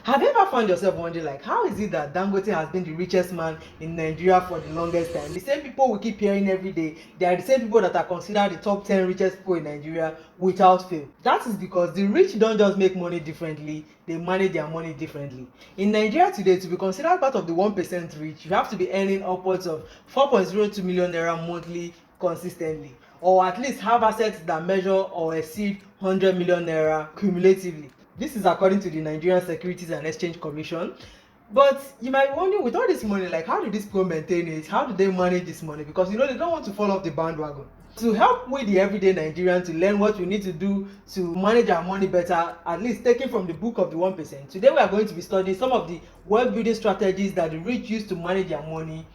Have you ever found yourself wondering, like, how is it that Dangote has been the richest man in Nigeria for the longest time? The same people we keep hearing every day, they are the same people that are considered the top 10 richest people in Nigeria without fail. That is because the rich don't just make money differently, they manage their money differently. In Nigeria today, to be considered part of the 1% rich, you have to be earning upwards of 4.02 million naira monthly consistently, or at least have assets that measure or exceed 100 million naira cumulatively. This is according to the Nigerian Securities and Exchange Commission. But you might be wondering, with all this money, like, how do these people maintain it? How do they manage this money? Because they don't want to fall off the bandwagon. To help with the everyday Nigerian to learn what we need to do to manage our money better, at least taken from the book of the 1%, today we are going to be studying some of the wealth building strategies that the rich use to manage their money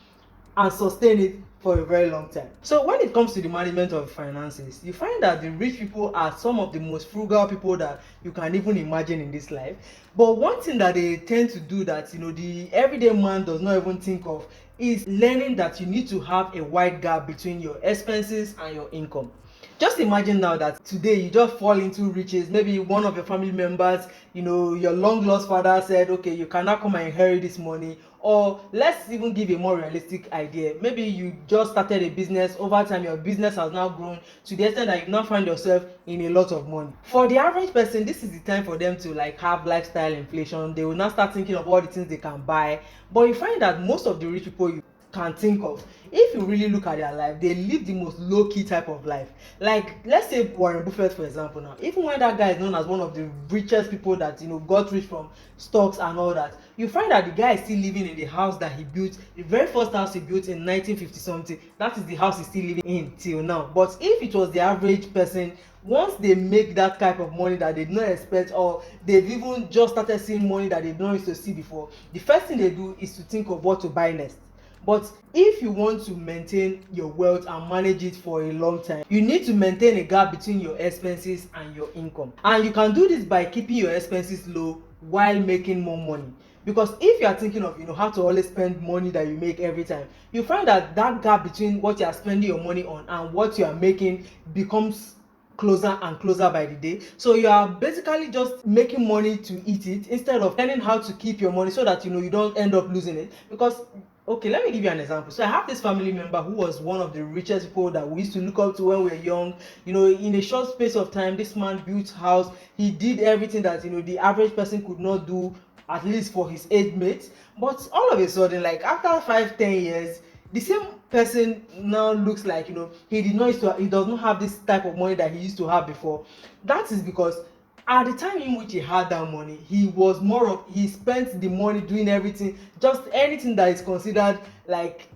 and sustain it for a very long time. So when it comes to the management of finances, you find that the rich people are some of the most frugal people that you can even imagine in this life. But one thing that they tend to do that the everyday man does not even think of is learning that you need to have a wide gap between your expenses and your income. Just imagine now that today you just fall into riches. Maybe one of your family members, your long lost father said, okay, you cannot come and inherit this money. Or let's even give a more realistic idea. Maybe you just started a business. Over time your business has now grown to the extent that you now find yourself in a lot of money. For the average person, this is the time for them to have lifestyle inflation. They will now start thinking of all the things they can buy. But you find that most of the rich people you can think of, if you really look at their life, they live the most low-key type of life. Like, let's say Warren Buffett, for example. Now, even when that guy is known as one of the richest people that got rich from stocks and all that, you find that the guy is still living in the house that he built, the very first house he built in 1950 something. That is the house he's still living in till now. But if it was the average person, once they make that type of money that they did not expect, or they've even just started seeing money that they don't used to see before, the first thing they do is to think of what to buy next. But if you want to maintain your wealth and manage it for a long time, you need to maintain a gap between your expenses and your income. And you can do this by keeping your expenses low while making more money. Because if you are thinking of how to always spend money that you make every time, you find that gap between what you are spending your money on and what you are making becomes closer and closer by the day. So you are basically just making money to eat it instead of learning how to keep your money so that you don't end up losing it. Because, okay, let me give you an example. So I have this family member who was one of the richest people that we used to look up to when we were young. In a short space of time, this man built house. He did everything that the average person could not do, at least for his age mates. But all of a sudden, like after 5-10 years, the same person now looks like he does not have this type of money that he used to have before. That is because at the time in which he had that money, he spent the money doing everything, just anything that is considered like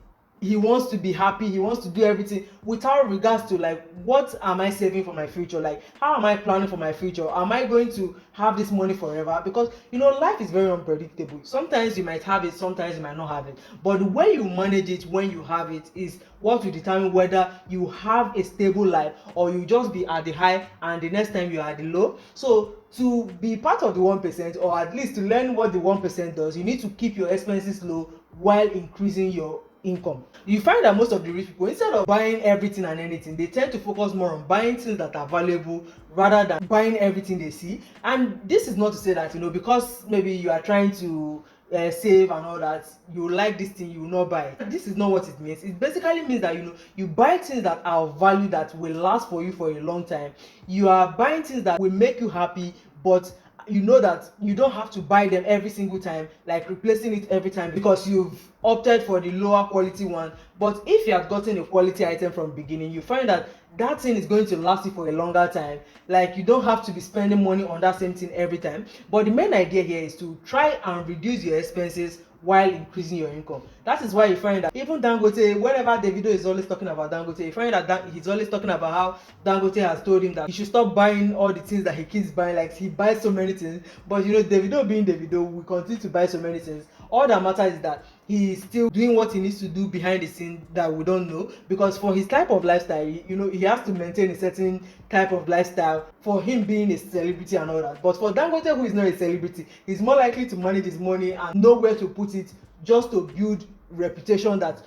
he wants to be happy, he wants to do everything without regards to what am I saving for my future, how am I planning for my future, am I going to have this money forever? Because life is very unpredictable. Sometimes you might have it, sometimes you might not have it, but the way you manage it when you have it is what will determine whether you have a stable life or you just be at the high and the next time you are at the low. So to be part of the 1%, or at least to learn what the 1% does, you need to keep your expenses low while increasing your income. You find that most of the rich people, instead of buying everything and anything, they tend to focus more on buying things that are valuable rather than buying everything they see. And this is not to say that because maybe you are trying to save and all that, you like this thing, you will not buy it. This is not what it means. It basically means that you buy things that are of value, that will last for you for a long time. You are buying things that will make you happy, but you know that you don't have to buy them every single time, like replacing it every time because you've opted for the lower quality one. But if you have gotten a quality item from the beginning, you find that thing is going to last you for a longer time. Like, you don't have to be spending money on that same thing every time. But the main idea here is to try and reduce your expenses while increasing your income. That is why you find that even Dangote, whenever Davido is always talking about Dangote, you find that he's always talking about how Dangote has told him that he should stop buying all the things that he keeps buying. Like, he buys so many things, but Davido being Davido will continue to buy so many things. All that matters is that he is still doing what he needs to do behind the scene that we don't know, because for his type of lifestyle, he has to maintain a certain type of lifestyle for him being a celebrity and all that. But for Dangote, who is not a celebrity, he's more likely to manage his money and know where to put it, just to build reputation that,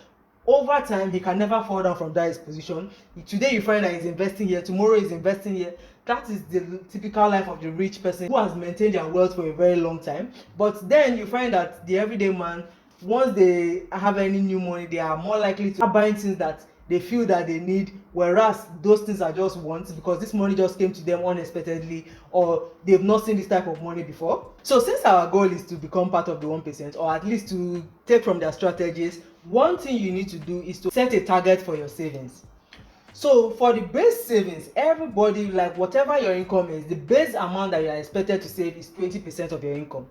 over time he can never fall down from that his position. Today you find that he's investing here, tomorrow he's investing here. That is the typical life of the rich person who has maintained their wealth for a very long time. But then you find that the everyday man, once they have any new money, they are more likely to start buying things that they feel that they need, whereas those things are just wants because this money just came to them unexpectedly, or they've not seen this type of money before. So since our goal is to become part of the 1%, or at least to take from their strategies, one thing you need to do is to set a target for your savings. So for the base savings, everybody, like whatever your income is, the base amount that you are expected to save is 20% of your income.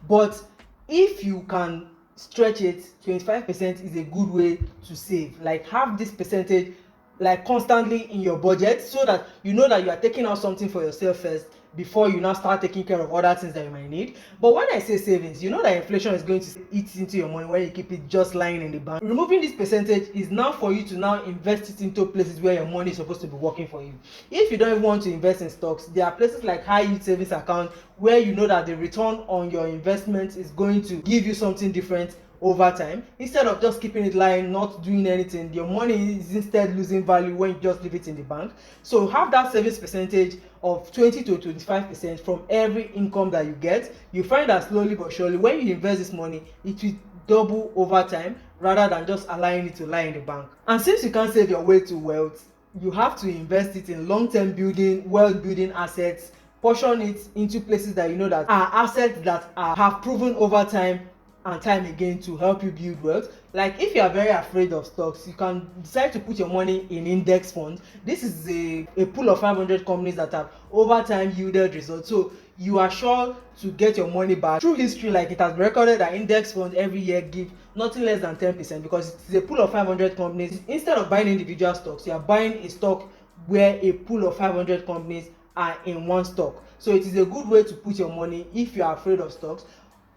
But if you can stretch it, 25% is a good way to save. Like have this percentage like constantly in your budget, so that you know that you are taking out something for yourself first before you now start taking care of other things that you might need. But when I say savings, you know that inflation is going to eat into your money when you keep it just lying in the bank. Removing this percentage is now for you to now invest it into places where your money is supposed to be working for you. If you don't even want to invest in stocks, there are places like high yield savings account where you know that the return on your investment is going to give you something different over time. Instead of just keeping it lying, not doing anything, your money is instead losing value when you just leave it in the bank. So have that savings percentage of 20 to 25% from every income that you get. You find that slowly but surely when you invest this money, it will double over time rather than just allowing it to lie in the bank. And since you can't save your way to wealth, you have to invest it in long-term building, wealth building assets. Portion it into places that you know that are assets that have proven over time and time again to help you build wealth. Like if you are very afraid of stocks, you can decide to put your money in index funds. This is a pool of 500 companies that have over time yielded results, so you are sure to get your money back. Through history, like it has been recorded that index funds every year give nothing less than 10%, because it's a pool of 500 companies. Instead of buying individual stocks, you are buying a stock where a pool of 500 companies are in one stock. So it is a good way to put your money if you are afraid of stocks.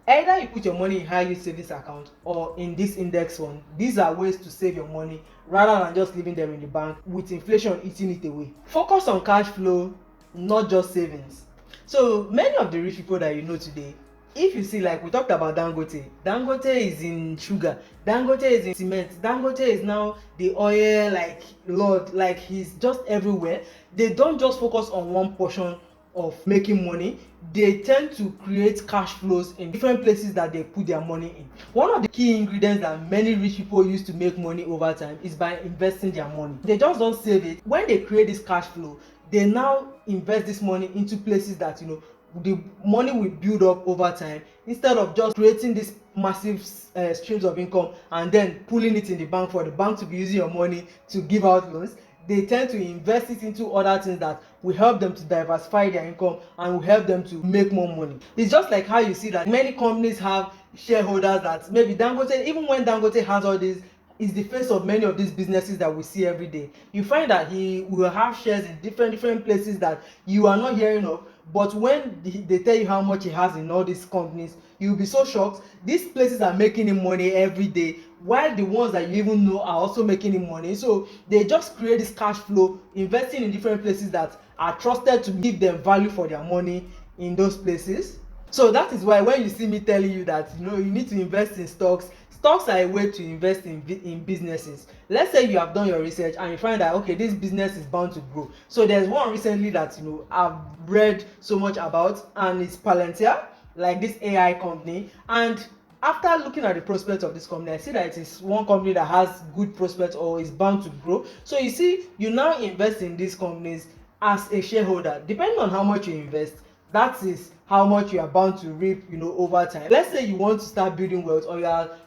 Either you put your money in high yield savings account or in this index fund. These are ways to save your money rather than just leaving them in the bank with inflation eating it away. Focus on cash flow, not just savings. So many of the rich people that you know today, if you see, like we talked about Dangote is in sugar, Dangote is in cement, Dangote is now the oil like lord, like he's just everywhere. They don't just focus on one portion of making money. They tend to create cash flows in different places that they put their money in. One of the key ingredients that many rich people use to make money over time is by investing their money. They just don't save it. When they create this cash flow, they now invest this money into places that you know the money will build up over time, instead of just creating this massive streams of income and then pulling it in the bank for the bank to be using your money to give out loans. They tend to invest it into other things that will help them to diversify their income and will help them to make more money. It's just like how you see that many companies have shareholders that maybe Dangote, even when Dangote has all this, is the face of many of these businesses that we see every day. You find that he will have shares in different places that you are not hearing of, but when they tell you how much he has in all these companies, you'll be so shocked. These places are making him money every day, while the ones that you even know are also making him money. So they just create this cash flow, investing in different places that are trusted to give them value for their money in those places. So that is why when you see me telling you that you know you need to invest in stocks, stocks are a way to invest in businesses. Let's say you have done your research and you find that okay, this business is bound to grow. So there's one recently that you know I've read so much about, and it's Palantir, like this AI company. And after looking at the prospects of this company, I see that it is one company that has good prospects or is bound to grow. So you see, you now invest in these companies as a shareholder. Depending on how much you invest, that is how much you are bound to reap, you know, over time. Let's say you want to start building wealth, or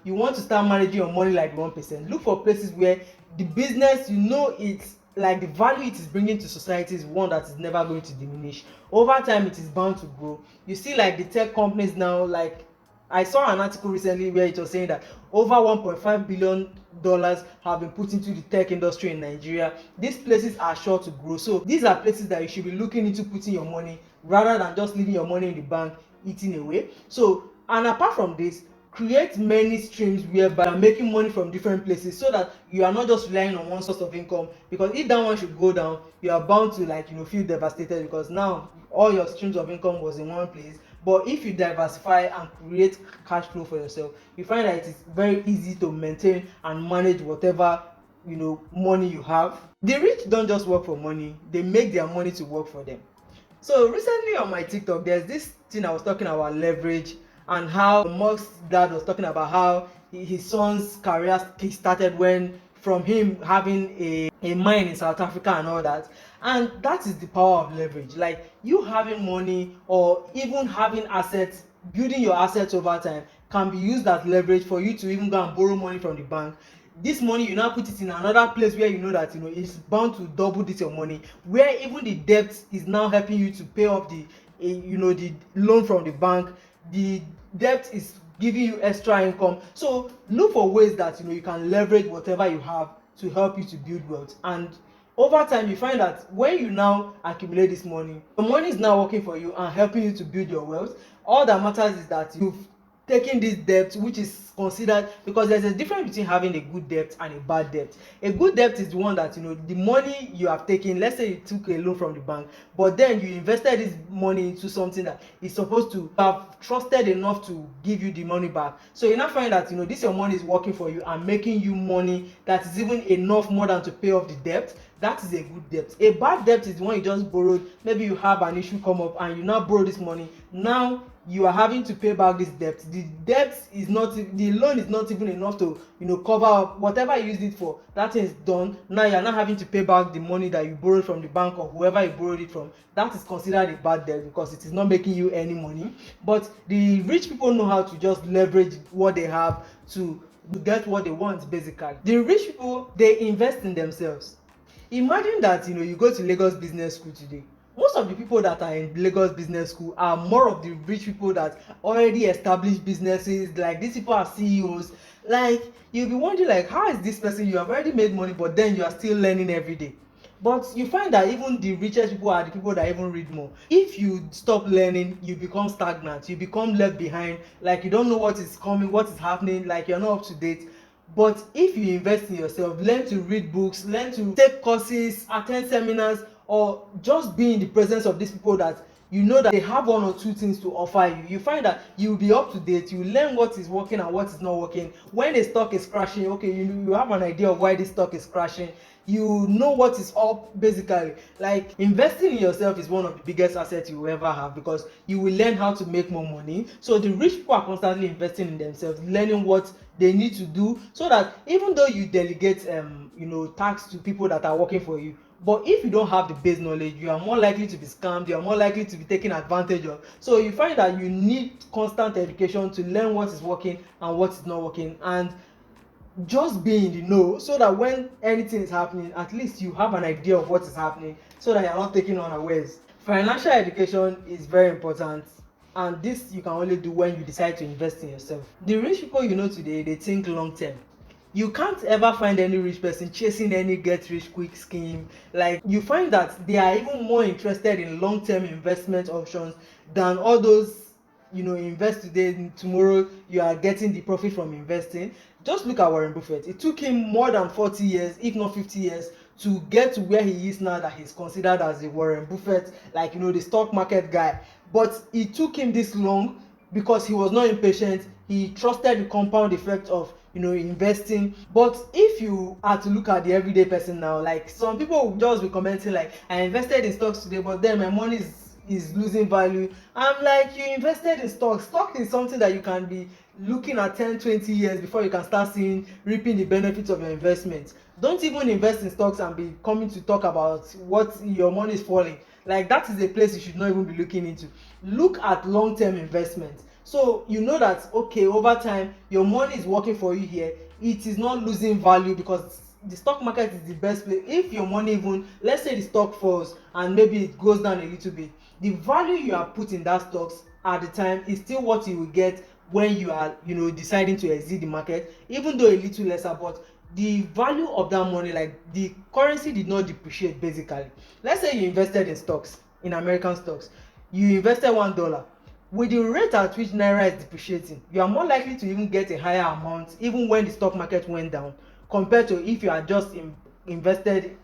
you want to start managing your money like 1%. Look for places where the business, you know, it's like the value it is bringing to society is one that is never going to diminish. Over time, it is bound to grow. You see, like the tech companies now, like I saw an article recently where it was saying that over $1.5 billion have been put into the tech industry in Nigeria. These places are sure to grow. So these are places that you should be looking into putting your money rather than just leaving your money in the bank eating away. So, and apart from this, create many streams whereby you are making money from different places, so that you are not just relying on one source of income. Because if that one should go down, you are bound to, like, you know, feel devastated, because now all your streams of income was in one place But if you diversify and create cash flow for yourself, you find that it is very easy to maintain and manage whatever money you have. The rich don't just work for money, they make their money to work for them. So recently on my TikTok, there's this thing I was talking about leverage, and how Musk's dad was talking about how his son's career started when from him having a mine in South Africa and all that. And that is the power of leverage. Like, you having money or even having assets, building your assets over time can be used as leverage for you to even go and borrow money from the bank. This money, you now put it in another place where you know that it's bound to double this your money, where even the debt is now helping you to pay off the loan from the bank. The debt is giving you extra income. So look for ways that you can leverage whatever you have to help you to build wealth. And over time you find that when you now accumulate this money, the money is now working for you and helping you to build your wealth. All that matters is that you've taking this debt, which is considered, because there's a difference between having a good debt and a bad debt. A good debt is the one that the money you have taken, let's say you took a loan from the bank, but then you invested this money into something that is supposed to have trusted enough to give you the money back. So you now find that this your money is working for you and making you money that is even enough more than to pay off the debt. That is a good debt. A bad debt is the one you just borrowed. Maybe you have an issue come up and you now borrow this money. Now you are having to pay back this debt. The loan is not even enough to cover up whatever you used it for. That is done. Now you are not having to pay back the money that you borrowed from the bank or whoever you borrowed it from. That is considered a bad debt because it is not making you any money. But the rich people know how to just leverage what they have to get what they want. Basically, the rich people, they invest in themselves. Imagine that you go to Lagos Business School today. Most of the people that are in Lagos Business School are more of the rich people that already established businesses. Like, these people are CEOs. Like, you'll be wondering, like, how is this person, you have already made money, but then you are still learning every day. But you find that even the richest people are the people that even read more. If you stop learning, you become stagnant, you become left behind. Like, you don't know what is coming, what is happening, like you're not up to date. But if you invest in yourself, learn to read books, learn to take courses, attend seminars, or just be in the presence of these people that you know that they have one or two things to offer you, you find that you will be up to date. You learn what is working and what is not working. When a stock is crashing, okay, you have an idea of why this stock is crashing. You know what is up. Basically, like, investing in yourself is one of the biggest assets you will ever have, because you will learn how to make more money. So the rich people are constantly investing in themselves, learning what they need to do, so that even though you delegate tasks to people that are working for you, but if you don't have the base knowledge, you are more likely to be scammed, you are more likely to be taken advantage of. So you find that you need constant education to learn what is working and what is not working, and just be in the know, so that when anything is happening, at least you have an idea of what is happening, so that you're not taken unawares. Financial education is very important, and this you can only do when you decide to invest in yourself. The rich people today, they think long term. You can't ever find any rich person chasing any get rich quick scheme. Like, you find that they are even more interested in long term investment options than all those invest today, tomorrow you are getting the profit from investing. Just look at Warren Buffett. It took him more than 40 years, if not 50 years, to get to where he is now, that he's considered as the Warren Buffett, like the stock market guy. But it took him this long because he was not impatient. He trusted the compound effect of investing. But if you are to look at the everyday person now, like, some people will just be commenting like, I invested in stocks today, but then my money is losing value. I'm like, you invested in stock is something that you can be looking at 10-20 years before you can start reaping the benefits of your investment. Don't even invest in stocks and be coming to talk about what your money is falling. Like, that is a place you should not even be looking into. Look at long-term investment, so you know that, okay, over time your money is working for you here. It is not losing value, because the stock market is the best place. If your money, even let's say the stock falls and maybe it goes down a little bit, the value you have put in that stocks at the time is still what you will get when you are deciding to exit the market, even though a little lesser. But the value of that money, like, the currency did not depreciate. Basically, let's say you invested in stocks, in American stocks. You invested $1. With the rate at which naira is depreciating, you are more likely to even get a higher amount even when the stock market went down, compared to if you had just invested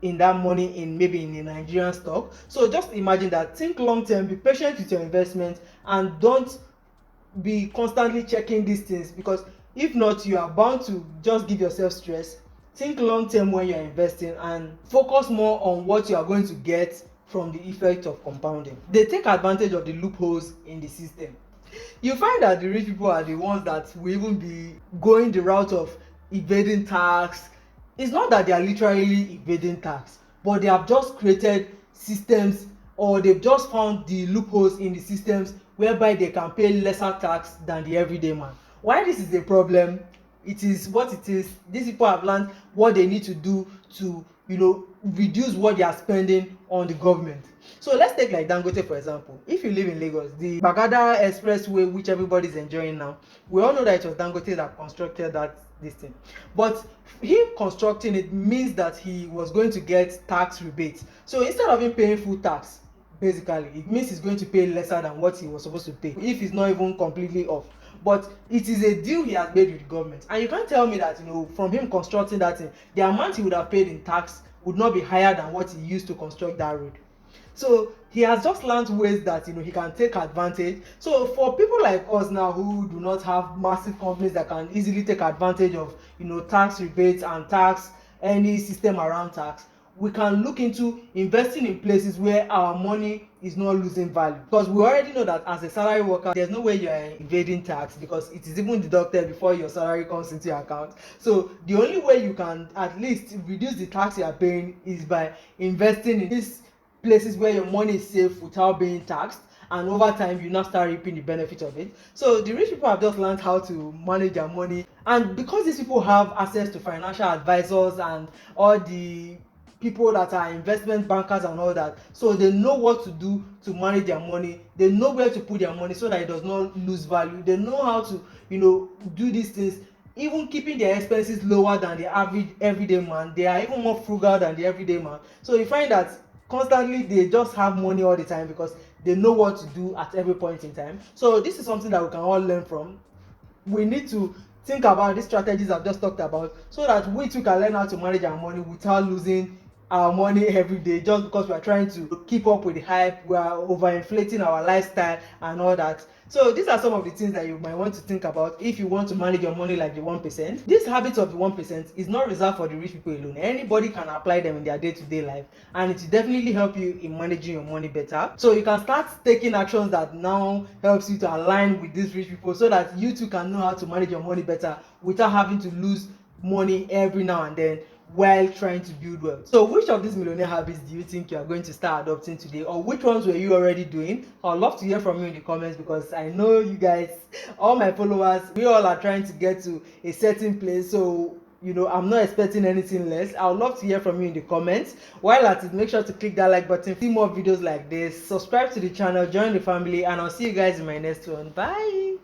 in that money in maybe in a Nigerian stock. So just imagine that. Think long term, be patient with your investment, and don't be constantly checking these things, because if not, you are bound to just give yourself stress. Think long term when you are investing, and focus more on what you are going to get from the effect of compounding. They take advantage of the loopholes in the system. You find that the rich people are the ones that will even be going the route of evading tax. It's not that they are literally evading tax, but they have just created systems, or they've just found the loopholes in the systems whereby they can pay lesser tax than the everyday man. Why this is a problem? It is what it is. These people have learned what they need to do to, reduce what they are spending on the government. So let's take like Dangote for example. If you live in Lagos, the Bagada Expressway, which everybody is enjoying now, we all know that it was Dangote that constructed that this thing. But him constructing it means that he was going to get tax rebates. So instead of him paying full tax, basically it means he's going to pay lesser than what he was supposed to pay, if he's not even completely off. But it is a deal he has made with the government, and you can't tell me that, from him constructing that thing, the amount he would have paid in tax would not be higher than what he used to construct that road. So he has just learned ways that, he can take advantage. So for people like us now who do not have massive companies that can easily take advantage of, tax rebates and tax, any system around tax, we can look into investing in places where our money is not losing value, because we already know that as a salary worker, there's no way you are evading tax, because it is even deducted before your salary comes into your account. So the only way you can at least reduce the tax you are paying is by investing in these places where your money is safe without being taxed, and over time you now start reaping the benefit of it. So the rich people have just learned how to manage their money, and because these people have access to financial advisors and all the people that are investment bankers and all that, so they know what to do to manage their money. They know where to put their money so that it does not lose value. They know how to, do these things, even keeping their expenses lower than the average everyday man. They are even more frugal than the everyday man. So you find that constantly they just have money all the time, because they know what to do at every point in time. So this is something that we can all learn from. We need to think about these strategies I've just talked about, so that we too can learn how to manage our money without losing our money every day, just because we are trying to keep up with the hype, we are overinflating our lifestyle and all that. So these are some of the things that you might want to think about if you want to manage your money like the 1%. This habit of the 1% is not reserved for the rich people alone. Anybody can apply them in their day-to-day life, and it will definitely help you in managing your money better. So you can start taking actions that now helps you to align with these rich people, so that you too can know how to manage your money better without having to lose money every now and then while trying to build wealth. So which of these millionaire habits do you think you are going to start adopting today, or which ones were you already doing? I'd love to hear from you in the comments, because I know you guys, all my followers, we all are trying to get to a certain place. So I'm not expecting anything less. I would love to hear from you in the comments. While at it, make sure to click that like button, see more videos like this, subscribe to the channel, join the family, and I'll see you guys in my next one. Bye.